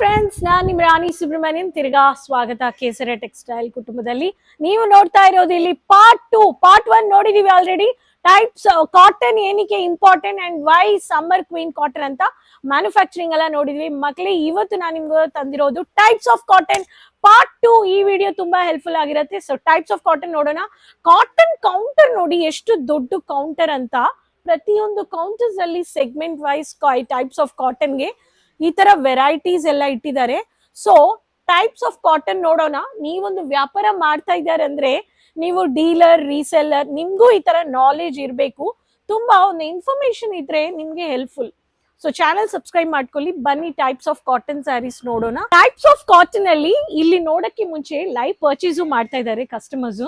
Friends, ನಾನು ನಿಮ್ಮ ರಾಣಿ ಸುಬ್ರಹ್ಮಣ್ಯನ್. ತಿರ್ಗಾ ಸ್ವಾಗತ ಕೇಸರಿ ಟೆಕ್ಸ್ಟೈಲ್ ಕುಟುಂಬದಲ್ಲಿ. ನೀವು ನೋಡ್ತಾ ಇರೋದು ಇಲ್ಲಿ ಪಾರ್ಟ್ 1 ನೋಡಿದೀವಿ ಆಲ್ರೆಡಿ. ಟೈಪ್ಸ್ ಕಾಟನ್ ಏನಕ್ಕೆ important and why summer queen cotton ಅಂತ ಮ್ಯಾನುಫ್ಯಾಕ್ಚರಿಂಗ್ ಎಲ್ಲ ನೋಡಿದ್ವಿ ಮಕ್ಕಳೇ. ಇವತ್ತು ನಾನು ನಿಮ್ಗೆ ತಂದಿರೋದು ಟೈಪ್ಸ್ ಆಫ್ ಕಾಟನ್ ಪಾರ್ಟ್ 2. ಈ ವಿಡಿಯೋ ತುಂಬಾ ಹೆಲ್ಪ್ಫುಲ್ ಆಗಿರುತ್ತೆ. ಸೊ ಟೈಪ್ಸ್ ಆಫ್ ಕಾಟನ್ ನೋಡೋಣ. ಕಾಟನ್ ಕೌಂಟರ್ ನೋಡಿ, ಎಷ್ಟು ದೊಡ್ಡ ಕೌಂಟರ್ ಅಂತ. ಪ್ರತಿಯೊಂದು ಕೌಂಟರ್ಸ್ ಅಲ್ಲಿ ಸೆಗ್ಮೆಂಟ್ ವೈಸ್ ಟೈಪ್ಸ್ ಆಫ್ ಕಾಟನ್ಗೆ ಈ ತರ ವೆರೈಟೀಸ್ ಎಲ್ಲ ಇಟ್ಟಿದ್ದಾರೆ. ಸೊ ಟೈಪ್ಸ್ ಆಫ್ ಕಾಟನ್ ನೋಡೋಣ. ನೀವೊಂದು ವ್ಯಾಪಾರ ಮಾಡ್ತಾ ಇದ್ದಾರೆ ಅಂದ್ರೆ ನೀವು ಡೀಲರ್, ರೀಸೆಲ್ಲರ್, ನಿಮ್ಗೂ ಈ ತರ ನಾಲೆಜ್ ಇರಬೇಕು. ತುಂಬಾ ಒಂದು ಇನ್ಫಾರ್ಮೇಶನ್ ಇದ್ರೆ ನಿಮ್ಗೆ ಹೆಲ್ಪ್ಫುಲ್. ಸೊ ಚಾನೆಲ್ ಸಬ್ಸ್ಕ್ರೈಬ್ ಮಾಡ್ಕೊಳ್ಳಿ. ಬನ್ನಿ ಟೈಪ್ಸ್ ಆಫ್ ಕಾಟನ್ ಸ್ಯಾರೀಸ್ ನೋಡೋಣ. ಟೈಪ್ಸ್ ಆಫ್ ಕಾಟನ್ ಅಲ್ಲಿ ಇಲ್ಲಿ ನೋಡಕ್ಕೆ ಮುಂಚೆ ಲೈವ್ ಪರ್ಚೇಸು ಮಾಡ್ತಾ ಇದ್ದಾರೆ ಕಸ್ಟಮರ್ಸ್.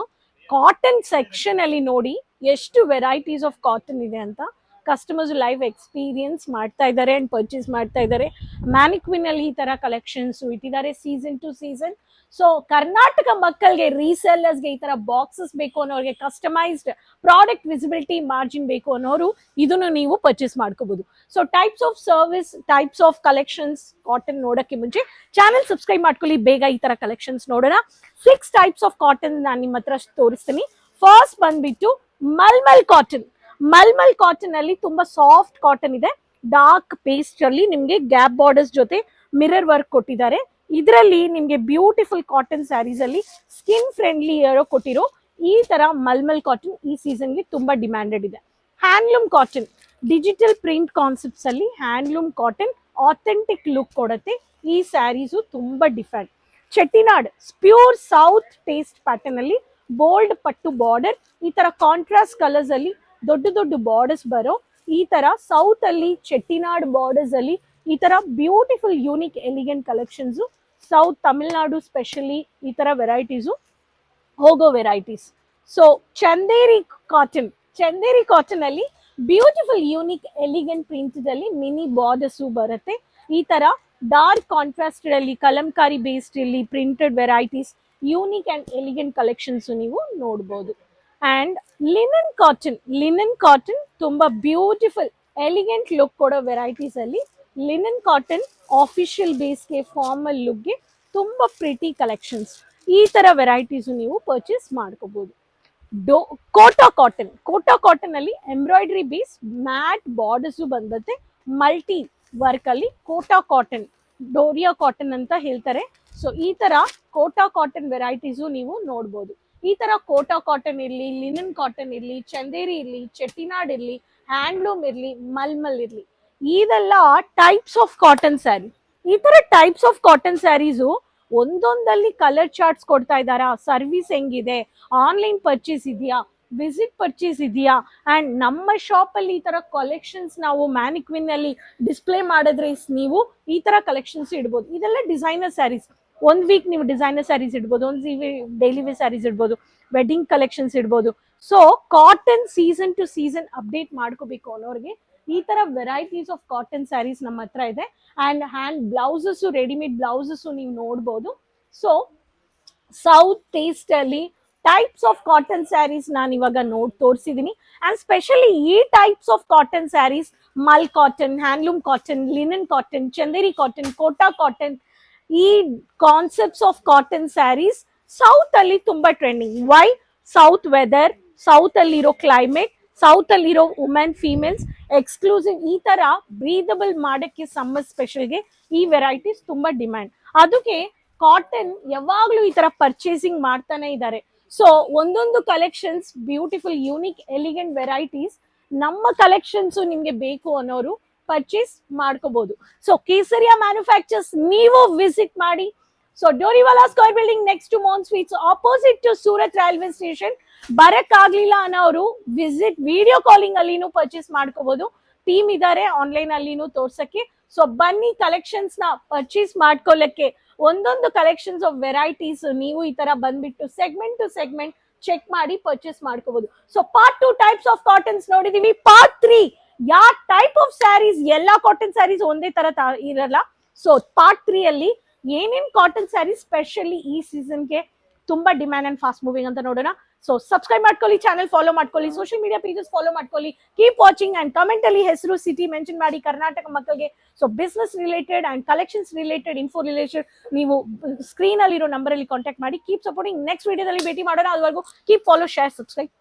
ಕಾಟನ್ ಸೆಕ್ಷನ್ ಅಲ್ಲಿ ನೋಡಿ ಎಷ್ಟು ವೆರೈಟೀಸ್ ಆಫ್ ಕಾಟನ್ ಇದೆ ಅಂತ ಕಸ್ಟಮರ್ಸ್ ಲೈವ್ ಎಕ್ಸ್ಪೀರಿಯನ್ಸ್ ಮಾಡ್ತಾ ಇದ್ದಾರೆ ಅಂಡ್ ಪರ್ಚೇಸ್ ಮಾಡ್ತಾ ಇದ್ದಾರೆ. ಮ್ಯಾನಿಕ್ವಿನ್ ಅಲ್ಲಿ ಈ ತರ ಕಲೆಕ್ಷನ್ಸ್ ಇಟ್ಟಿದ್ದಾರೆ season two season. So Karnataka ಮಕ್ಕಳಿಗೆ, ರೀಸೆಲ್ಲರ್ಸ್ಗೆ ಈ ತರ ಬಾಕ್ಸಸ್ ಬೇಕು ಅನ್ನೋರಿಗೆ, ಕಸ್ಟಮೈಸ್ಡ್ ಪ್ರಾಡಕ್ಟ್ ವಿಸಿಬಿಲಿಟಿ ಮಾರ್ಜಿನ್ ಬೇಕು ಅನ್ನೋರು ಇದನ್ನು ನೀವು ಪರ್ಚೇಸ್ ಮಾಡ್ಕೋಬಹುದು. So types of service, types of collections cotton ನೋಡಕ್ಕೆ ಮುಂಚೆ ಚಾನೆಲ್ ಸಬ್ಸ್ಕ್ರೈಬ್ ಮಾಡ್ಕೊಳ್ಳಿ. ಬೇಗ ಈ ತರ ಕಲೆಕ್ಷನ್ಸ್ ನೋಡೋಣ. 6 ಟೈಪ್ಸ್ ಆಫ್ ಕಾಟನ್ ನಾನು ನಿಮ್ಮ ಹತ್ರ ತೋರಿಸ್ತೀನಿ. ಫಸ್ಟ್ ಬಂದ್ಬಿಟ್ಟು ಮಲ್ಮಲ್ ಕಾಟನ್. ಮಲ್ಮಲ್ ಕಾಟನ್ ಅಲ್ಲಿ ತುಂಬಾ ಸಾಫ್ಟ್ ಕಾಟನ್ ಇದೆ. ಡಾರ್ಕ್ ಪೇಸ್ಟ್ ಅಲ್ಲಿ ನಿಮ್ಗೆ ಗ್ಯಾಪ್ ಬಾರ್ಡರ್ಸ್ ಜೊತೆ ಮಿರರ್ ವರ್ಕ್ ಕೊಟ್ಟಿದ್ದಾರೆ. ಇದರಲ್ಲಿ ನಿಮ್ಗೆ ಬ್ಯೂಟಿಫುಲ್ ಕಾಟನ್ ಸ್ಯಾರೀಸ್ ಅಲ್ಲಿ ಸ್ಕಿನ್ ಫ್ರೆಂಡ್ಲಿ ಕೊಟ್ಟಿರೋ ಈ ತರ ಮಲ್ಮಲ್ ಕಾಟನ್ ಈ ಸೀಸನ್ಗೆ ತುಂಬಾ ಡಿಮ್ಯಾಂಡೆಡ್ ಇದೆ. Handloom cotton, digital print concepts ಅಲ್ಲಿ ಹ್ಯಾಂಡ್ಲೂಮ್ ಕಾಟನ್ ಆಥೆಂಟಿಕ್ ಲುಕ್ ಕೊಡುತ್ತೆ. ಈ ಸ್ಯಾರೀಸು ತುಂಬಾ different. Chettinad pure south taste pattern ಅಲ್ಲಿ ಬೋಲ್ಡ್ ಪಟ್ಟು ಬಾರ್ಡರ್, ಈ ತರ ಕಾಂಟ್ರಾಸ್ಟ್ ಕಲರ್ಸ್ ಅಲ್ಲಿ ದೊಡ್ಡ ದೊಡ್ಡ ಬಾರ್ಡರ್ಸ್ ಬರೋ ಈ ತರ ಸೌತ್ ಅಲ್ಲಿ ಚೆಟ್ಟಿನಾಡ್ ಬಾರ್ಡರ್ಸ್ ಅಲ್ಲಿ ಈ ತರ beautiful unique elegant collections. South Tamil Nadu specially ಈ ತರ ವೆರೈಟೀಸು ಹೋಗೋ ವೆರೈಟೀಸ್. ಸೊ ಚಂದೇರಿ ಕಾಟನ್ ಅಲ್ಲಿ ಬ್ಯೂಟಿಫುಲ್ ಯೂನಿಕ್ ಎಲಿಗೆಂಟ್ ಪ್ರಿಂಟ್ ಅಲ್ಲಿ ಮಿನಿ ಬಾರ್ಡರ್ಸ್ ಬರುತ್ತೆ. ಈ ತರ ಡಾರ್ಕ್ ಕಾಂಟ್ರಾಸ್ಟೆಡ್ ಅಲ್ಲಿ ಕಲಂಕಾರಿ ಬೇಸ್ಡ್ ಇಲ್ಲಿ printed varieties, unique and elegant collections ನೀವು ನೋಡಬಹುದು. ಅಂಡ್ ಲಿನನ್ ಕಾಟನ್ ತುಂಬಾ ಬ್ಯೂಟಿಫುಲ್ ಎಲಿಗೆಂಟ್ ಲುಕ್ ಕೊಡೋ ವೆರೈಟೀಸ್ ಅಲ್ಲಿ ಲಿನನ್ ಕಾಟನ್ ಆಫಿಷಿಯಲ್ ಬೇಸ್ಗೆ, ಫಾರ್ಮಲ್ ಲುಕ್ಗೆ ತುಂಬಾ ಪ್ರಿಟಿ ಕಲೆಕ್ಷನ್ಸ್. ಈ ತರ ವೆರೈಟೀಸ್ ನೀವು ಪರ್ಚೇಸ್ ಮಾಡ್ಕೋಬಹುದು. ಕೋಟಾ ಕಾಟನ್ ಅಲ್ಲಿ ಎಂಬ್ರಾಯ್ಡರಿ ಬೇಸ್ ಮ್ಯಾಟ್ ಬಾರ್ಡರ್ಸ್ ಬಂದತ್ತೆ. ಮಲ್ಟಿ ವರ್ಕ್ ಅಲ್ಲಿ ಕೋಟಾ ಕಾಟನ್, ಡೋರಿಯಾ ಕಾಟನ್ ಅಂತ ಹೇಳ್ತಾರೆ. ಸೊ ಈ ತರ ಕೋಟಾ ಕಾಟನ್ ವೆರೈಟೀಸು ನೀವು ನೋಡ್ಬೋದು. ಈ ತರ ಕೋಟಾ ಕಾಟನ್ ಇರ್ಲಿ, ಲಿನನ್ ಕಾಟನ್ ಇರ್ಲಿ, ಚಂದೇರಿ ಇರ್ಲಿ, ಚೆಟ್ಟಿನಾಡ್ ಇರ್ಲಿ, ಹ್ಯಾಂಡ್ಲೂಮ್ ಇರ್ಲಿ, ಮಲ್ಮಲ್ ಇರ್ಲಿ, ಇದೆಲ್ಲ ಟೈಪ್ಸ್ ಆಫ್ ಕಾಟನ್ ಸ್ಯಾರಿ. ಈ ತರ ಟೈಪ್ಸ್ ಆಫ್ ಕಾಟನ್ ಸ್ಯಾರೀಸು ಒಂದೊಂದಲ್ಲಿ ಕಲರ್ ಚಾರ್ಟ್ಸ್ ಕೊಡ್ತಾ ಇದ್ದಾರಾ, ಸರ್ವಿಸ್ ಹೆಂಗಿದೆ, ಆನ್ಲೈನ್ ಪರ್ಚೇಸ್ ಇದೆಯಾ, ವಿಸಿಟ್ ಪರ್ಚೇಸ್ ಇದೆಯಾ, ಅಂಡ್ ನಮ್ಮ ಶಾಪ್ ಅಲ್ಲಿ ಈ ತರ ಕಲೆಕ್ಷನ್ಸ್ ನಾವು ಮ್ಯಾನಿಕ್ವಿನ್ ಅಲ್ಲಿ ಡಿಸ್ಪ್ಲೇ ಮಾಡಿದ್ರೆ ನೀವು ಈ ತರ ಕಲೆಕ್ಷನ್ಸ್ ಇಡ್ಬೋದು. ಇದೆಲ್ಲ ಡಿಸೈನರ್ ಸ್ಯಾರೀಸ್. ಒಂದ್ ವೀಕ್ ನೀವು ಡಿಸೈನರ್ ಸ್ಯಾರೀಸ್ ಇಡ್ಬೋದು, ಒಂದ್ ಡೈಲಿ ವೇರ್ ಸ್ಯಾರೀಸ್ ಇಡ್ಬೋದು, ವೆಡ್ಡಿಂಗ್ ಕಲೆಕ್ಷನ್ಸ್ ಇಡ್ಬೋದು. So cotton season two season update ಮಾಡ್ಕೋಬೇಕು ಅನ್ನೋರಿಗೆ ಈ ತರ ವೆರೈಟೀಸ್ ಆಫ್ ಕಾಟನ್ ಸ್ಯಾರೀಸ್ ನಮ್ಮ ಹತ್ರ ಇದೆ. And hand blouses, readymade blouses ನೀವು ನೋಡ್ಬೋದು. ಸೊ ಸೌತ್ ಟೇಸ್ಟ್ ಅಲ್ಲಿ ಟೈಪ್ಸ್ ಆಫ್ ಕಾಟನ್ ಸ್ಯಾರೀಸ್ ನಾನು ಇವಾಗ ತೋರಿಸಿದೀನಿ. ಅಂಡ್ ಸ್ಪೆಷಲಿ ಈ types of cotton sarees mul cotton, handloom cotton, linen cotton, Chanderi cotton, Kota cotton, ಈ concepts of cotton sarees south ಅಲ್ಲಿ ತುಂಬಾ trending. Why? South weather, south ಅಲ್ಲಿರೋ ಕ್ಲೈಮೇಟ್, ಸೌತ್ ಅಲ್ಲಿರೋ ವುಮೆನ್, ಫೀಮೇಲ್ಸ್ ಎಕ್ಸ್ಕ್ಲೂಸಿವ್ ಈ ತರ ಬ್ರೀದಬಲ್ ಮಾಡಕ್ಕೆ ಸಮ್ಮರ್ ಸ್ಪೆಷಲ್ಗೆ ಈ ವೆರೈಟೀಸ್ ತುಂಬಾ ಡಿಮ್ಯಾಂಡ್. ಅದಕ್ಕೆ ಕಾಟನ್ ಯಾವಾಗ್ಲೂ ಈ ತರ ಪರ್ಚೇಸಿಂಗ್ ಮಾಡ್ತಾನೆ ಇದ್ದಾರೆ. ಸೊ ಒಂದೊಂದು collections beautiful unique elegant varieties ನಮ್ಮ ಕಲೆಕ್ಷನ್ಸ್ ನಿಮ್ಗೆ ಬೇಕು ಅನ್ನೋರು ಪರ್ಚೇಸ್ ಮಾಡ್ಕೋಬಹುದು. ಸೊ ಕೇಸರಿಯಾ ಮ್ಯಾನುಫ್ಯಾಕ್ಚರ್ಸ್ ನೀವು ವಿಸಿಟ್ ಮಾಡಿ. So Doriwala square building next to Mon sweets opposite to Surat railway station. ಬರಕ್ ಆಗ್ಲಿಲ್ಲ ಅನ್ನೋರು ವಿಸಿಟ್ ವಿಡಿಯೋ ಕಾಲಿಂಗ್ ಅಲ್ಲಿನೂ ಪರ್ಚೇಸ್ ಮಾಡ್ಕೋಬಹುದು. ಟೀಮ್ ಇದಾರೆ ಆನ್ಲೈನ್ ಅಲ್ಲಿನೂ ತೋರ್ಸಕ್ಕೆ. ಸೊ ಬನ್ನಿ ಕಲೆಕ್ಷನ್ಸ್ ನ ಪರ್ಚೇಸ್ ಮಾಡ್ಕೊಳ್ಳಕ್ಕೆ. ಒಂದೊಂದು ಕಲೆಕ್ಷನ್ಸ್ ಆಫ್ ವೆರೈಟೀಸ್ ನೀವು ಈ ತರ ಬಂದ್ಬಿಟ್ಟು ಸೆಗ್ಮೆಂಟ್ ಟು ಸೆಗ್ಮೆಂಟ್ ಚೆಕ್ ಮಾಡಿ ಪರ್ಚೇಸ್ ಮಾಡ್ಕೋಬಹುದು. So part 2 types of cottons ನೋಡಿದೀವಿ. ಪಾರ್ಟ್ 3 ಯಾವ ಟೈಪ್ ಆಫ್ ಸ್ಯಾರೀಸ್, ಎಲ್ಲಾ ಕಾಟನ್ ಸ್ಯಾರೀಸ್ ಒಂದೇ ತರ ಇರಲ್ಲ. ಸೊ ಪಾರ್ಟ್ 3 ಅಲ್ಲಿ ಏನೇನ್ ಕಾಟನ್ ಸ್ಯಾರೀಸ್ ಸ್ಪೆಷಲಿ ಈ ಸೀಸನ್ಗೆ ತುಂಬಾ ಡಿಮ್ಯಾಂಡ್ ಅಂಡ್ ಫಾಸ್ಟ್ ಮೂವಿಂಗ್ ಅಂತ ನೋಡೋಣ. ಸೊ ಸಬ್ಸ್ಕ್ರೈಬ್ ಮಾಡ್ಕೊಳ್ಳಿ, ಚಾನಲ್ ಫಾಲೋ ಮಾಡ್ಕೊಳ್ಳಿ, ಸೋಷಿಯಲ್ ಮೀಡಿಯಾ ಪೇಜಸ್ ಫಾಲೋ ಮಾಡ್ಕೊಳ್ಳಿ. ಕೀಪ್ ವಾಚಿಂಗ್ ಅಂಡ್ ಕಮೆಂಟ್ ಅಲ್ಲಿ ಹೆಸರು, ಸಿಟಿ ಮೆನ್ಷನ್ ಮಾಡಿ ಕರ್ನಾಟಕ ಮಕ್ಕಳಿಗೆ. So business related and collections related info related ನೀವು ಸ್ಕ್ರೀನ್ ಅಲ್ಲಿ ಇರೋ ನಂಬರ್ ಅಲ್ಲಿ ಕಾಂಟ್ಯಾಕ್ಟ್ ಮಾಡಿ. Keep supporting. ನೆಕ್ಸ್ಟ್ ವಿಡಿಯೋದಲ್ಲಿ ಭೇಟಿ ಮಾಡೋಣ. ಅದುವರೆಗೂ ಕೀಪ್ ಫಾಲೋ, ಶೇರ್, ಸಬ್ಸ್ಕ್ರೈಬ್.